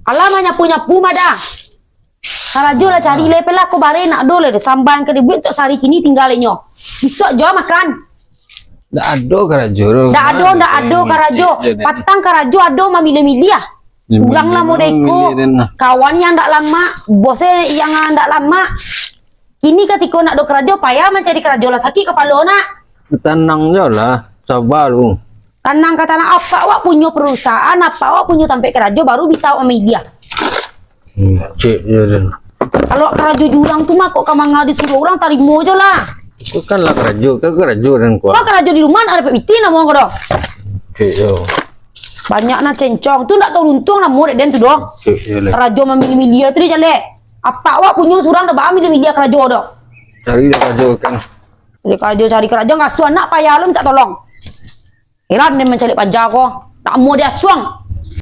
Alamanya punya puma dah. Karajo lah cari lepel lah ko bare nak dole de samban ke dibuat tok sari kini tinggalinyo. Besok jo makan. Ndak ado karajo. Ndak ado karajo. Patang karajo ado mamile-mili ah. Ulang lah modeko. Kawannya ndak lama, bosnya yang ndak lama. Kini ketika nak do karajo payah mencari karajo lah sakit kepala nak. Tenang je lah, sabar lu. Tenang kata nak apa awak punya perusahaan, apa awak punya sampai kerajo baru bisa awak media. Cik je dan. Kalau kerajo jurang tu mah kok kamang disuruh orang tarimo je lah. Itu kan lah kerajo dan kuat. Kok kerajo di rumah ada pemiti nama kau dong. Cik yo. Banyak nak cencong tu ndak tahu untung lah murid dan tu dong. Cik je lah. Kerajo memilih-milih tu dia jelek. Apa awak punya surang dah bawa milih-milih kerajo dong. Cari dah kerajo kan. Cari kerajo ngasuh anak payah lu minta tolong. Heran dia mencari pajak kok. Tak mau dia suang.